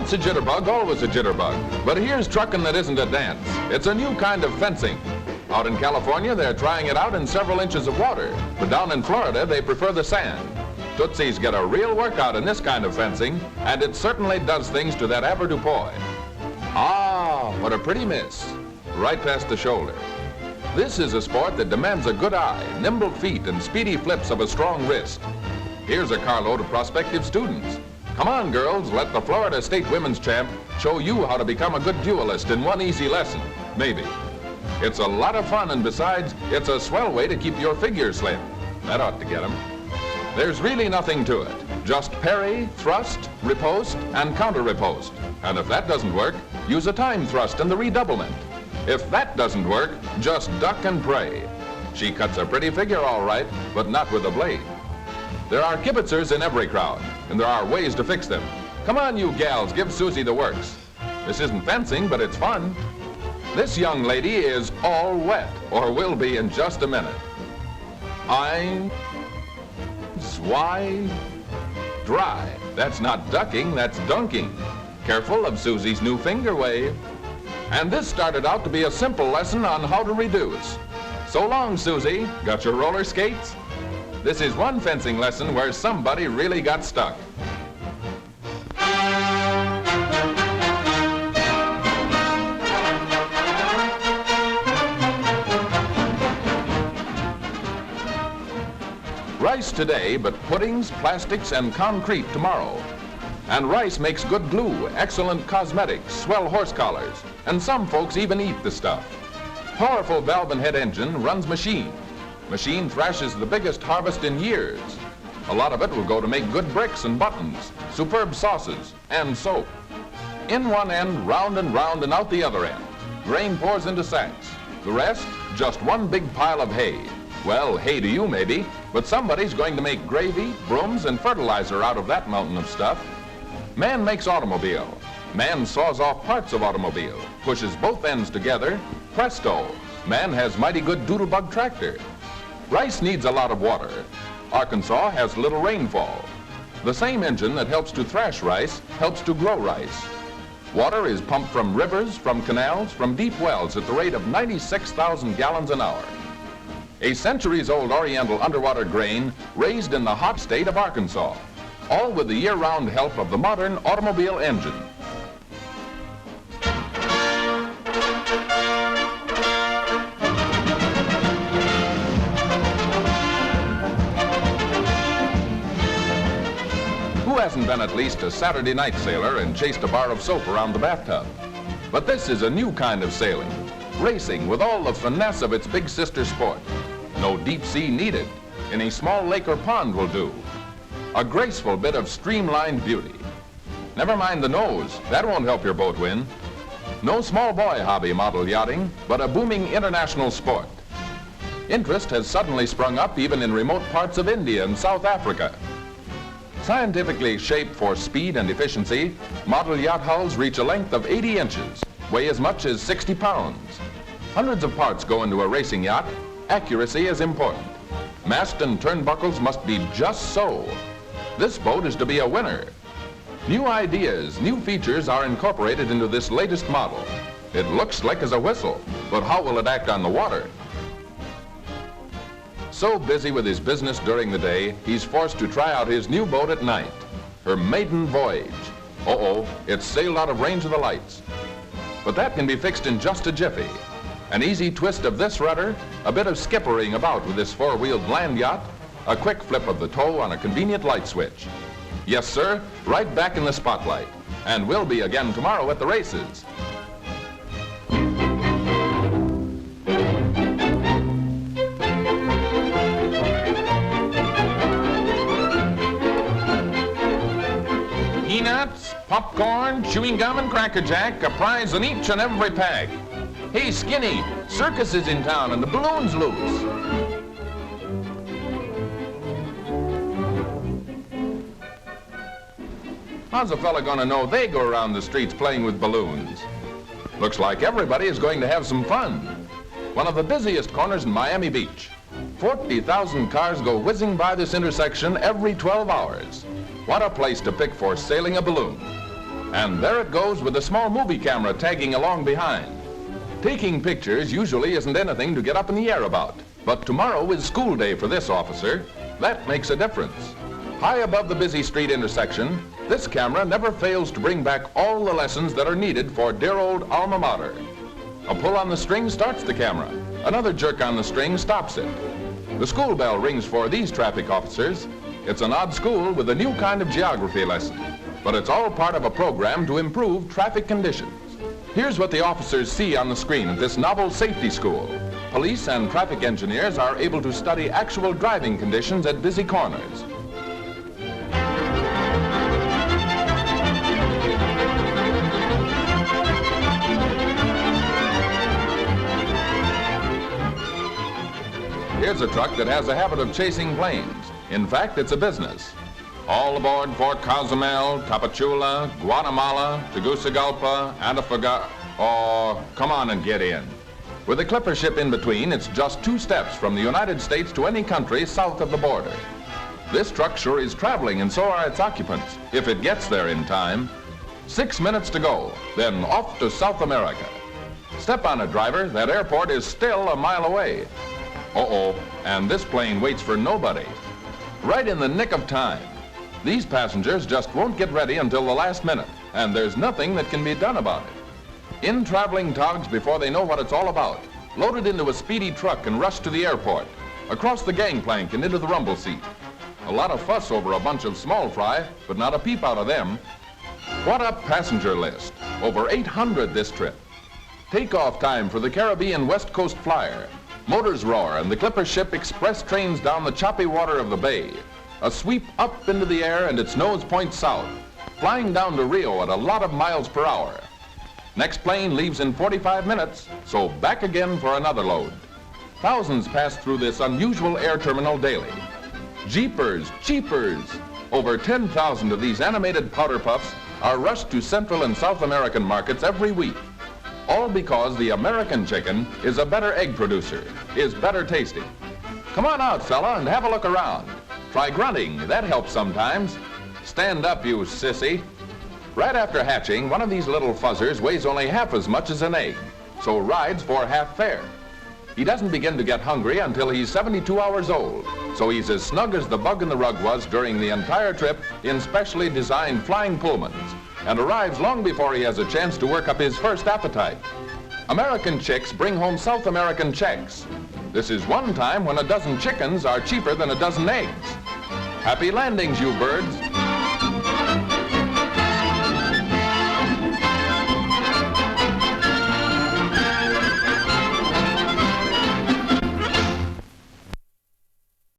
Once a jitterbug, always a jitterbug. But here's truckin' that isn't a dance. It's a new kind of fencing. Out in California, they're trying it out in several inches of water. But down in Florida, they prefer the sand. Tootsies get a real workout in this kind of fencing, and it certainly does things to that avoirdupois. Ah, what a pretty miss. Right past the shoulder. This is a sport that demands a good eye, nimble feet, and speedy flips of a strong wrist. Here's a carload of prospective students. Come on, girls, let the Florida State Women's Champ show you how to become a good duelist in one easy lesson, maybe. It's a lot of fun, and besides, it's a swell way to keep your figure slim. That ought to get 'em. There's really nothing to it. Just parry, thrust, riposte, and counter-riposte. And if that doesn't work, use a time thrust and the redoublement. If that doesn't work, just duck and pray. She cuts a pretty figure all right, but not with a blade. There are kibitzers in every crowd, and there are ways to fix them. Come on, you gals, give Susie the works. This isn't fencing, but it's fun. This young lady is all wet, or will be in just a minute. Ein, zwei, dry. That's not ducking, that's dunking. Careful of Susie's new finger wave. And this started out to be a simple lesson on how to reduce. So long, Susie. Got your roller skates? This is one fencing lesson where somebody really got stuck. Rice today, but puddings, plastics, and concrete tomorrow. And rice makes good glue, excellent cosmetics, swell horse collars, and some folks even eat the stuff. Powerful valve and head engine runs machine. Machine thrashes the biggest harvest in years. A lot of it will go to make good bricks and buttons, superb sauces, and soap. In one end, round and out the other end. Grain pours into sacks. The rest, just one big pile of hay. Well, hay to you maybe, but somebody's going to make gravy, brooms, and fertilizer out of that mountain of stuff. Man makes automobile. Man saws off parts of automobile, pushes both ends together. Presto, man has mighty good doodlebug tractor. Rice needs a lot of water. Arkansas has little rainfall. The same engine that helps to thrash rice helps to grow rice. Water is pumped from rivers, from canals, from deep wells at the rate of 96,000 gallons an hour. A centuries-old oriental underwater grain raised in the hot state of Arkansas, all with the year-round help of the modern automobile engine. Who hasn't been at least a Saturday night sailor and chased a bar of soap around the bathtub? But this is a new kind of sailing, racing with all the finesse of its big sister sport. No deep sea needed. Any small lake or pond will do. A graceful bit of streamlined beauty. Never mind the nose, that won't help your boat win. No small boy hobby model yachting, but a booming international sport. Interest has suddenly sprung up even in remote parts of India and South Africa. Scientifically shaped for speed and efficiency, model yacht hulls reach a length of 80 inches, weigh as much as 60 pounds. Hundreds of parts go into a racing yacht. Accuracy is important. Mast and turnbuckles must be just so. This boat is to be a winner. New ideas, new features are incorporated into this latest model. It looks slick as a whistle, but how will it act on the water? So busy with his business during the day, he's forced to try out his new boat at night. Her maiden voyage. Uh-oh, it's sailed out of range of the lights. But that can be fixed in just a jiffy. An easy twist of this rudder, a bit of skippering about with this four-wheeled land yacht, a quick flip of the toe on a convenient light switch. Yes, sir, right back in the spotlight. And we'll be again tomorrow at the races. Peanuts, popcorn, chewing gum, and Cracker Jack, a prize in each and every pack. Hey, Skinny, circus is in town and the balloon's loose. How's a fella gonna know they go around the streets playing with balloons? Looks like everybody is going to have some fun. One of the busiest corners in Miami Beach. 40,000 cars go whizzing by this intersection every 12 hours. What a place to pick for sailing a balloon. And there it goes with a small movie camera tagging along behind. Taking pictures usually isn't anything to get up in the air about. But tomorrow is school day for this officer. That makes a difference. High above the busy street intersection, this camera never fails to bring back all the lessons that are needed for dear old alma mater. A pull on the string starts the camera. Another jerk on the string stops it. The school bell rings for these traffic officers. It's an odd school with a new kind of geography lesson, but it's all part of a program to improve traffic conditions. Here's what the officers see on the screen at this novel safety school. Police and traffic engineers are able to study actual driving conditions at busy corners. Here's a truck that has a habit of chasing planes. In fact, it's a business. All aboard for Cozumel, Tapachula, Guatemala, Tegucigalpa, Antofagasta. Oh, come on and get in. With a clipper ship in between, it's just 2 steps from the United States to any country south of the border. This truck sure is traveling, and so are its occupants, if it gets there in time. 6 minutes to go, then off to South America. Step on it, driver. That airport is still a mile away. Uh-oh, and this plane waits for nobody. Right in the nick of time. These passengers just won't get ready until the last minute, and there's nothing that can be done about it. In traveling togs before they know what it's all about, loaded into a speedy truck and rushed to the airport, across the gangplank and into the rumble seat. A lot of fuss over a bunch of small fry, but not a peep out of them. What a passenger list. Over 800 this trip. Takeoff time for the Caribbean West Coast Flyer. Motors roar and the clipper ship express trains down the choppy water of the bay. A sweep up into the air and its nose points south, flying down to Rio at a lot of miles per hour. Next plane leaves in 45 minutes, so back again for another load. Thousands pass through this unusual air terminal daily. Jeepers, cheapers! Over 10,000 of these animated powder puffs are rushed to Central and South American markets every week. All because the American chicken is a better egg producer, is better tasting. Come on out, fella, and have a look around. Try grunting, that helps sometimes. Stand up, you sissy. Right after hatching, one of these little fuzzers weighs only half as much as an egg, so rides for half fare. He doesn't begin to get hungry until he's 72 hours old, so he's as snug as the bug in the rug was during the entire trip in specially designed flying Pullmans, and arrives long before he has a chance to work up his first appetite. American chicks bring home South American checks. This is one time when a dozen chickens are cheaper than a dozen eggs. Happy landings, you birds.